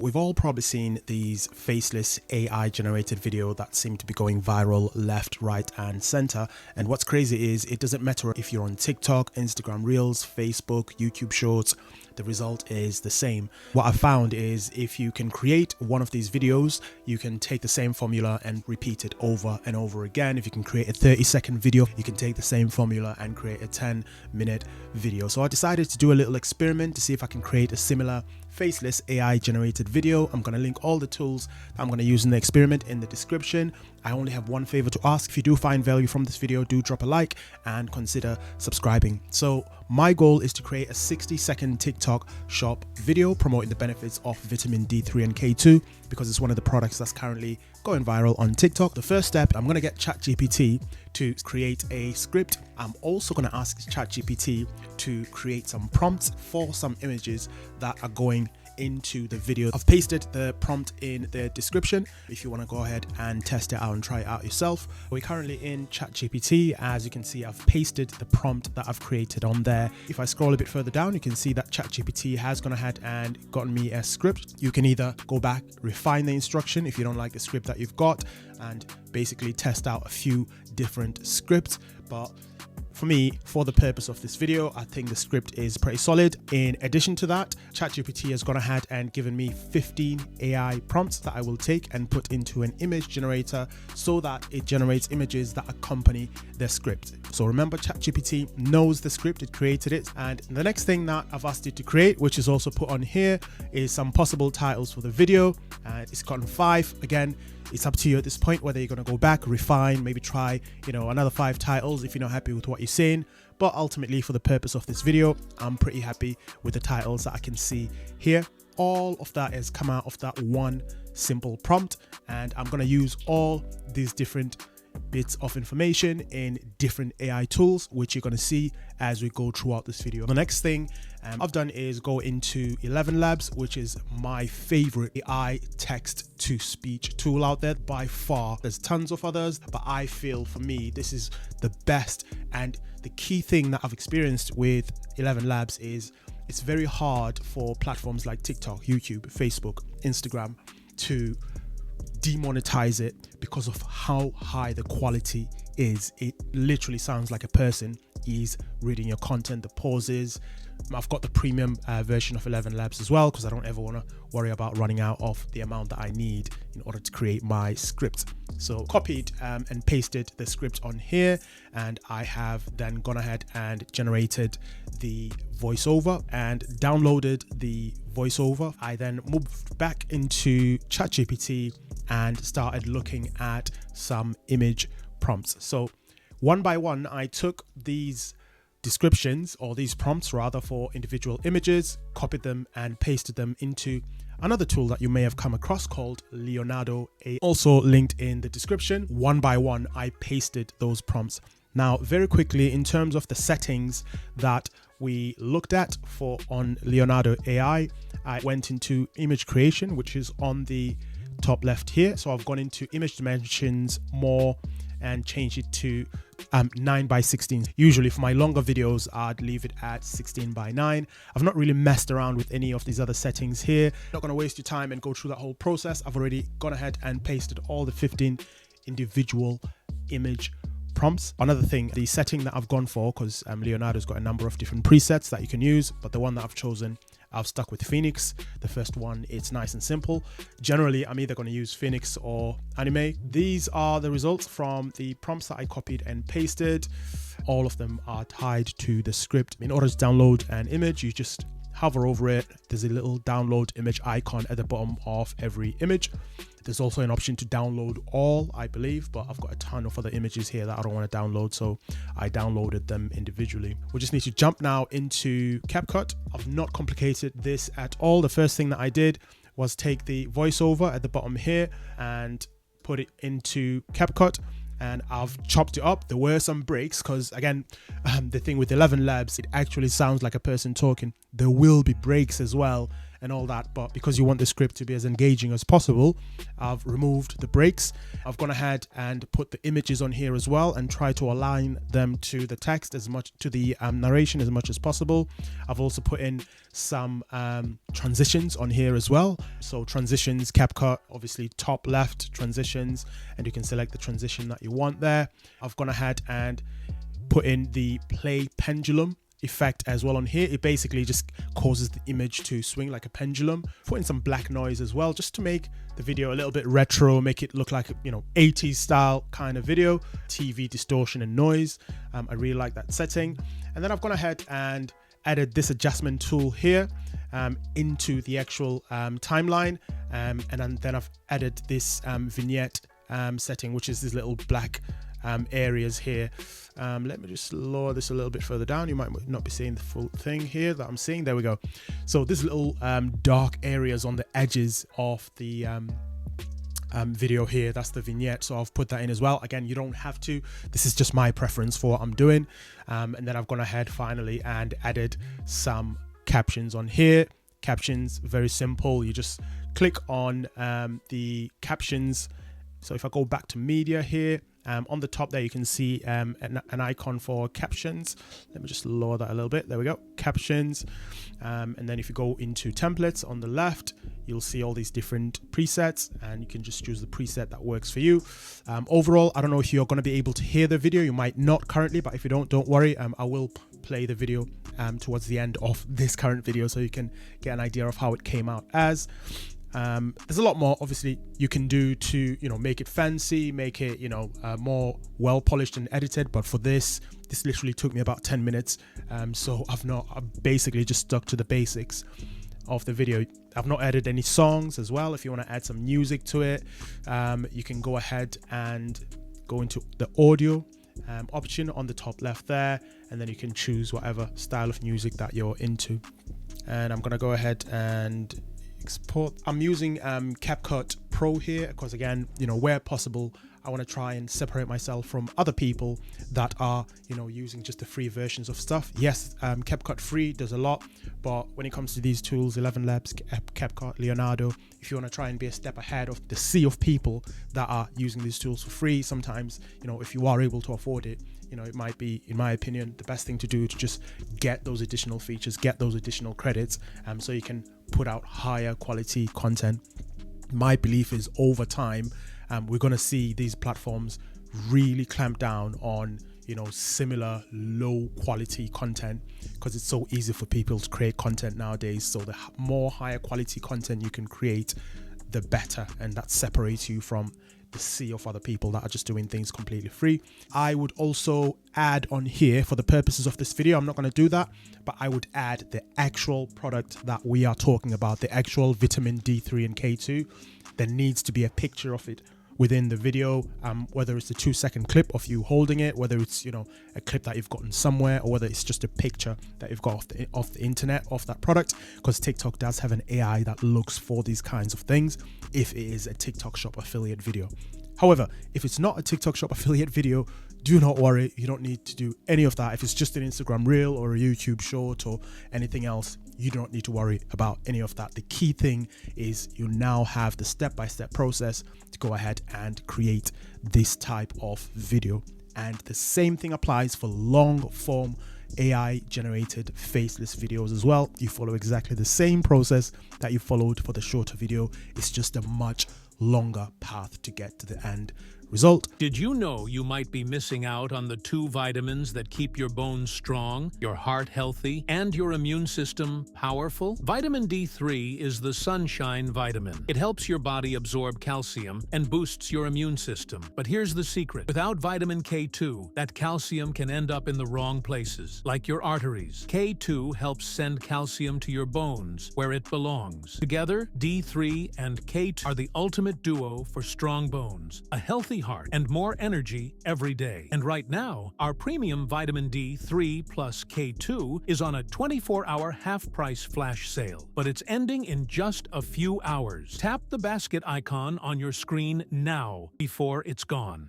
We've all probably seen these faceless AI generated video that seem to be going viral left, right and center. And what's crazy is it doesn't matter if you're on TikTok, Instagram Reels, Facebook, YouTube Shorts, the result is the same. What I've found is if you can create one of these videos, you can take the same formula and repeat it over and over again. If you can create a 30-second video, you can take the same formula and create a 10-minute video. So I decided to do a little experiment to see if I can create a similar faceless AI generated video. I'm going to link all the tools that I'm going to use in the experiment in the description. I only have one favor to ask. If you do find value from this video, do drop a like and consider subscribing. So my goal is to create a 60-second TikTok shop video promoting the benefits of vitamin D3 and K2 because it's one of the products that's currently going viral on TikTok. The first step, I'm going to get ChatGPT to create a script. I'm also going to ask ChatGPT to create some prompts for some images that are going into the video. I've pasted the prompt in the description if you want to go ahead and test it out and try it out yourself. We're currently in ChatGPT. As you can see, I've pasted the prompt that I've created on there. If I scroll a bit further down, you can see that ChatGPT has gone ahead and gotten me a script. You can either go back, refine the instruction if you don't like the script that you've got, and basically test out a few different scripts. But for me, for the purpose of this video, I think the script is pretty solid. In addition to that, ChatGPT has gone ahead and given me 15 AI prompts that I will take and put into an image generator so that it generates images that accompany the script. So remember, ChatGPT knows the script, it created it. And the next thing that I've asked it to create, which is also put on here, is some possible titles for the video. It's gotten 5. Again, it's up to you at this point whether you're going to go back, refine, maybe try, another 5 titles if you're not happy with what you're seeing. But ultimately, for the purpose of this video, I'm pretty happy with the titles that I can see here. All of that has come out of that one simple prompt, and I'm going to use all these different bits of information in different AI tools, which you're going to see as we go throughout this video. The next thing I've done is go into ElevenLabs, which is my favorite AI text to speech tool out there by far. There's tons of others, but I feel for me this is the best. And the key thing that I've experienced with ElevenLabs is it's very hard for platforms like TikTok, YouTube, Facebook, Instagram to demonetize it because of how high the quality is. It literally sounds like a person is reading your content, the pauses. I've got the premium version of ElevenLabs as well because I don't ever want to worry about running out of the amount that I need in order to create my script. So copied and pasted the script on here, and I have then gone ahead and generated the voiceover and downloaded the voiceover. I then moved back into ChatGPT and started looking at some image prompts. So one by one, I took these descriptions, or these prompts rather, for individual images, copied them and pasted them into another tool that you may have come across called Leonardo AI, also linked in the description. One by one, I pasted those prompts. Now, very quickly, in terms of the settings that we looked at for on Leonardo AI, I went into image creation, which is on the top left here. So I've gone into image dimensions more and changed it to 9:16. Usually for my longer videos, I'd leave it at 16:9. I've not really messed around with any of these other settings here. Not going to waste your time and go through that whole process. I've already gone ahead and pasted all the 15 individual image prompts. Another thing, the setting that I've gone for, because Leonardo's got a number of different presets that you can use, but the one that I've chosen, I've stuck with Phoenix. The first one, it's nice and simple. Generally, I'm either going to use Phoenix or Anime. These are the results from the prompts that I copied and pasted. All of them are tied to the script. In order to download an image, you just hover over it. There's a little download image icon at the bottom of every image. There's also an option to download all, I believe, but I've got a ton of other images here that I don't want to download, so I downloaded them individually. We just need to jump now into CapCut. I've not complicated this at all. The first thing that I did was take the voiceover at the bottom here and put it into CapCut, and I've chopped it up. There were some breaks because, again, the thing with ElevenLabs, it actually sounds like a person talking. There will be breaks as well, and all that. But because you want the script to be as engaging as possible, I've removed the breaks. I've gone ahead and put the images on here as well and try to align them to the text as much, to the narration as much as possible. I've also put in some transitions on here as well. So transitions, CapCut, obviously top left transitions, and you can select the transition that you want there. I've gone ahead and put in the play pendulum effect as well on here. It basically just causes the image to swing like a pendulum. Put in some black noise as well, just to make the video a little bit retro, make it look like, you know, 80s style kind of video. TV distortion and noise. I really like that setting. And then I've gone ahead and added this adjustment tool here into the actual timeline, and then I've added this vignette setting, which is this little black areas here. Let me just lower this a little bit further down. You might not be seeing the full thing here that I'm seeing. There we go. So this little dark areas on the edges of the video here, that's the vignette, so I've put that in as well. Again, you don't have to, this is just my preference for what I'm doing. And then I've gone ahead finally and added some captions on here. Captions, very simple. You just click on the captions. So if I go back to media here, on the top there you can see an icon for captions. Let me just lower that a little bit. There we go, captions. And then if you go into templates on the left, you'll see all these different presets, and you can just choose the preset that works for you. Overall, I don't know if you're going to be able to hear the video. You might not currently, but if you don't worry. I will play the video towards the end of this current video so you can get an idea of how it came out as. There's a lot more obviously you can do to, you know, make it fancy, make it, you know, more well polished and edited, but for this literally took me about 10 minutes. So I've basically just stuck to the basics of the video. I've not added any songs as well. If you want to add some music to it, you can go ahead and go into the audio option on the top left there, and then you can choose whatever style of music that you're into. And I'm gonna go ahead and export. I'm using CapCut Pro here because, again, you know, where possible, I want to try and separate myself from other people that are, you know, using just the free versions of stuff. Yes, CapCut Free does a lot, but when it comes to these tools, 11 Labs, CapCut, Leonardo, if you want to try and be a step ahead of the sea of people that are using these tools for free, sometimes, you know, if you are able to afford it, you know, it might be, in my opinion, the best thing to do to just get those additional features, get those additional credits, so you can put out higher quality content. My belief is over time, we're going to see these platforms really clamp down on, you know, similar low quality content, because it's so easy for people to create content nowadays. So the more higher quality content you can create, the better, and that separates you from the sea of other people that are just doing things completely free. I would also add on here, for the purposes of this video, I'm not going to do that, but I would add the actual product that we are talking about, the actual vitamin D3 and K2. There needs to be a picture of it within the video, whether it's a 2-second clip of you holding it, whether it's, you know, a clip that you've gotten somewhere, or whether it's just a picture that you've got off the internet of that product, because TikTok does have an AI that looks for these kinds of things if it is a TikTok Shop affiliate video. However, if it's not a TikTok Shop affiliate video, do not worry, you don't need to do any of that. If it's just an Instagram reel or a YouTube short or anything else, you don't need to worry about any of that. The key thing is you now have the step-by-step process to go ahead and create this type of video. And the same thing applies for long form AI generated faceless videos as well. You follow exactly the same process that you followed for the shorter video. It's just a much longer path to get to the end result. Did you know you might be missing out on the 2 vitamins that keep your bones strong, your heart healthy, and your immune system powerful? Vitamin D3 is the sunshine vitamin. It helps your body absorb calcium and boosts your immune system. But here's the secret. Without vitamin K2, that calcium can end up in the wrong places, like your arteries. K2 helps send calcium to your bones, where it belongs. Together, D3 and K2 are the ultimate duo for strong bones, a healthy heart, and more energy every day. And right now, our premium vitamin D3 plus K2 is on a 24-hour half-price flash sale, but it's ending in just a few hours. Tap the basket icon on your screen now before it's gone.